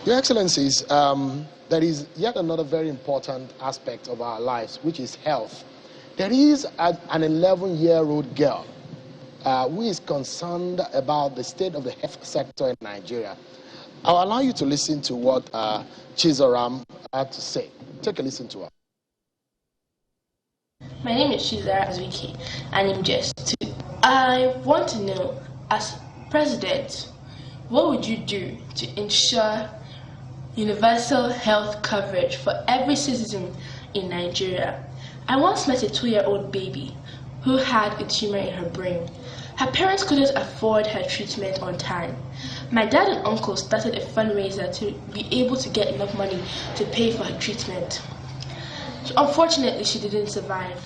Your Excellencies, there is yet another very important aspect of our lives, which is health. There is an 11-year-old girl who is concerned about the state of the health sector in Nigeria. I'll allow you to listen to what Chizoram had to say. Take a listen to her. My name is Chizara Azuki, and I'm just 2. I want to know, as president, what would you do to ensure universal health coverage for every citizen in Nigeria? I once met a 2-year-old baby who had a tumor in her brain. Her parents couldn't afford her treatment on time. My dad and uncle started a fundraiser to be able to get enough money to pay for her treatment. So unfortunately, she didn't survive.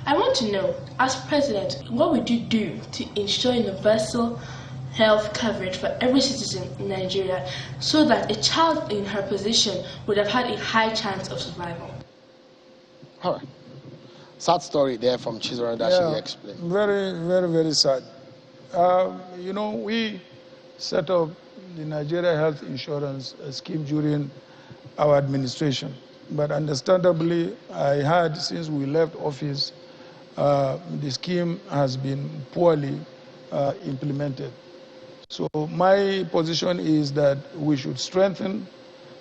I want to know, as president, what would you do to ensure universal health coverage for every citizen in Nigeria so that a child in her position would have had a high chance of survival? All right. Sad story there from Chizora that she explained. Very, very, very sad. You know, we set up the Nigeria Health Insurance Scheme during our administration. But understandably, I heard since we left office, the scheme has been poorly implemented. So my position is that we should strengthen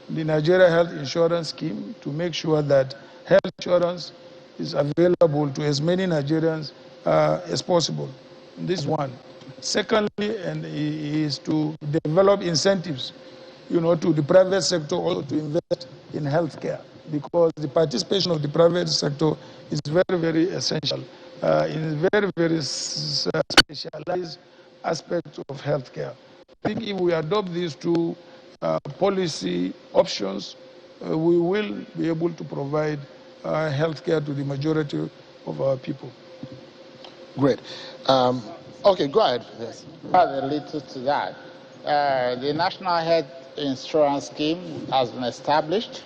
the Nigeria Health Insurance Scheme to make sure that health insurance is available to as many Nigerians as possible. This is one. Secondly, and is to develop incentives, you know, to the private sector also to invest in healthcare, because the participation of the private sector is very, very essential in very, very specialized aspects of healthcare. I think if we adopt these two policy options, we will be able to provide healthcare to the majority of our people. Great. Okay, go ahead. Yes. Add a little to that. The National Health Insurance Scheme has been established.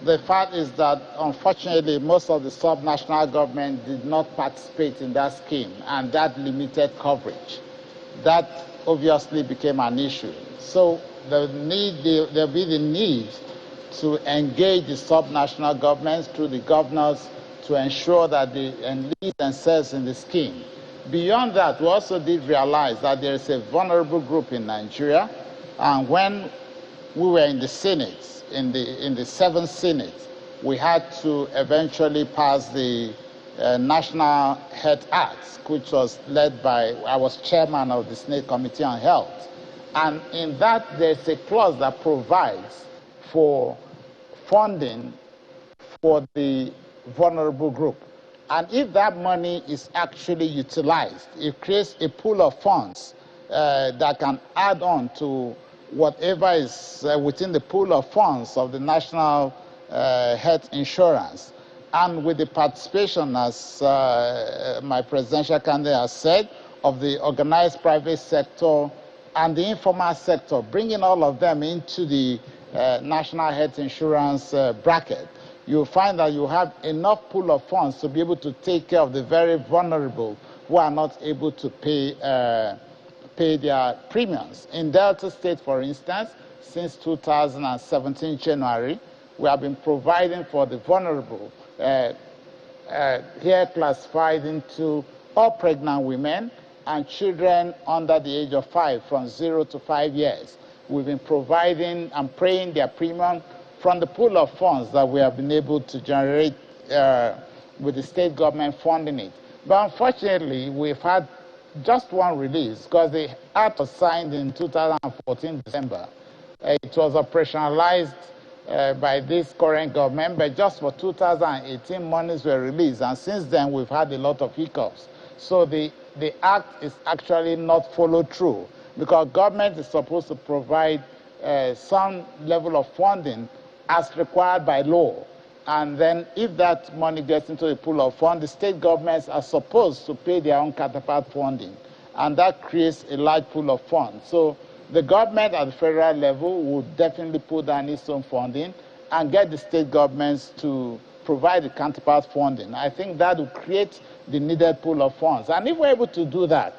The fact is that, unfortunately, most of the sub-national government did not participate in that scheme, and that limited coverage. That obviously became an issue. So there'll be the need to engage the sub-national governments through the governors to ensure that they enlist themselves in the scheme. Beyond that, we also did realize that there is a vulnerable group in Nigeria, and when we were in the Senate, in the 7th Senate, we had to eventually pass the National Health Act, which was led by, I was chairman of the Senate Committee on Health. And in that, there's a clause that provides for funding for the vulnerable group. And if that money is actually utilized, it creates a pool of funds that can add on to whatever is within the pool of funds of the National Health Insurance. And with the participation, as my presidential candidate has said, of the organized private sector and the informal sector, bringing all of them into the National Health Insurance bracket, you'll find that you have enough pool of funds to be able to take care of the very vulnerable who are not able to pay their premiums. In Delta State, for instance, since 2017 January, we have been providing for the vulnerable, here classified into all pregnant women and children under the age of 5, from 0 to 5 years. We've been providing and paying their premium from the pool of funds that we have been able to generate with the state government funding it. But unfortunately, we've had just one release, because the act was signed in 2014 December. It was operationalized by this current government, but just for 2018 monies were released, and since then we've had a lot of hiccups. So the act is actually not followed through, because government is supposed to provide some level of funding as required by law. And then if that money gets into the pool of funds, the state governments are supposed to pay their own counterpart funding. And that creates a large pool of funds. So the government at the federal level would definitely put down its own funding and get the state governments to provide the counterpart funding. I think that will create the needed pool of funds. And if we're able to do that,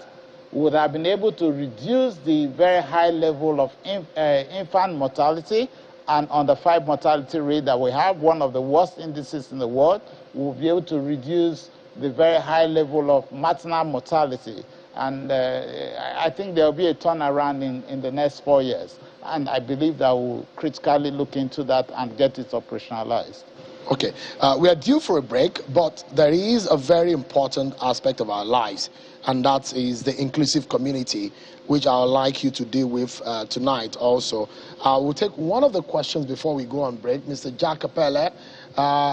we would have been able to reduce the very high level of infant mortality and under 5 mortality rate that we have, one of the worst indices in the world. We'll be able to reduce the very high level of maternal mortality. And I think there will be a turnaround in the next 4 years. And I believe that we'll critically look into that and get it operationalized. Okay, we are due for a break, but there is a very important aspect of our lives, and that is the inclusive community, which I would like you to deal with tonight also. We'll take one of the questions before we go on break. Mr. Jack Capella,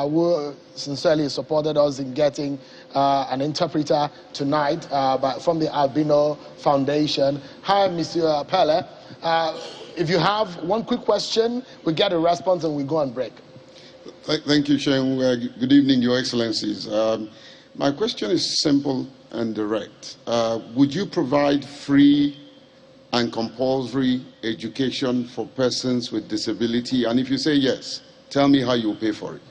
who sincerely supported us in getting an interpreter tonight from the Albino Foundation. Hi, Mr. Pele. If you have one quick question, we get a response and we go on break. Thank you, Shane. Good evening, Your Excellencies. My question is simple and direct. Would you provide free and compulsory education for persons with disability? And if you say yes, tell me how you'll pay for it.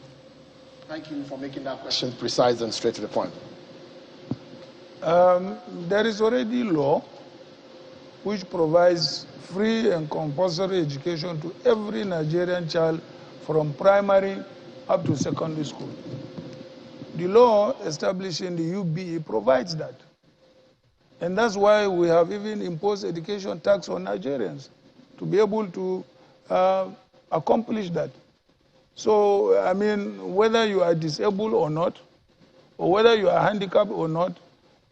Thank you for making that question precise and straight to the point. There is already law which provides free and compulsory education to every Nigerian child from primary up to secondary school. The law establishing the UBE provides that. And that's why we have even imposed education tax on Nigerians to be able to accomplish that. So, I mean, whether you are disabled or not, or whether you are handicapped or not,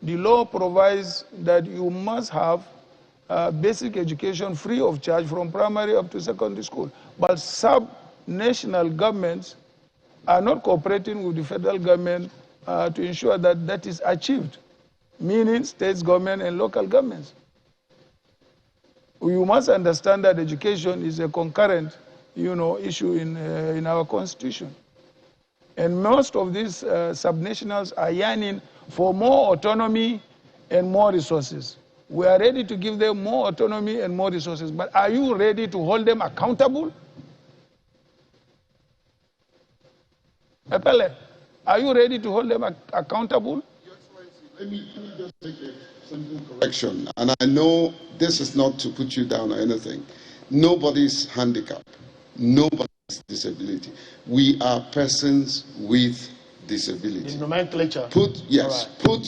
the law provides that you must have basic education free of charge from primary up to secondary school. But sub-national governments are not cooperating with the federal government to ensure that that is achieved, meaning states, government, and local governments. You must understand that education is a concurrent, issue in our constitution. And most of these subnationals are yearning for more autonomy and more resources. We are ready to give them more autonomy and more resources, but are you ready to hold them accountable? Epele, are you ready to hold them accountable? Your Excellency, let me just take a simple correction. And I know this is not to put you down or anything. Nobody's handicapped. Nobody's disability. We are persons with disability. In nomenclature. Put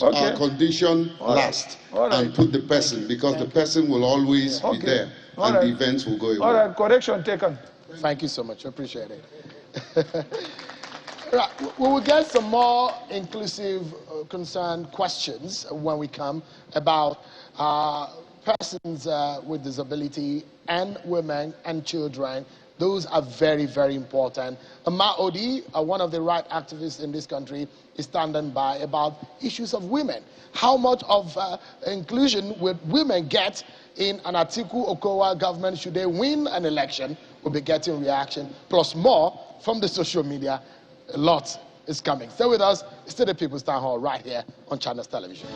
our condition last and put the person, because the person will always be there and the events will go away. All right, correction taken. Thank you so much. I appreciate it. Right, we will get some more inclusive concerned questions when we come about persons with disability and women and children. Those are very, very important. Ama Odi, one of the right activists in this country, is standing by about issues of women. How much of inclusion would women get in an Atiku Okowa government should they win an election? We'll be getting reaction, plus more from the social media. A lot is coming. Stay with us. It's still the People's Town Hall right here on Channels Television.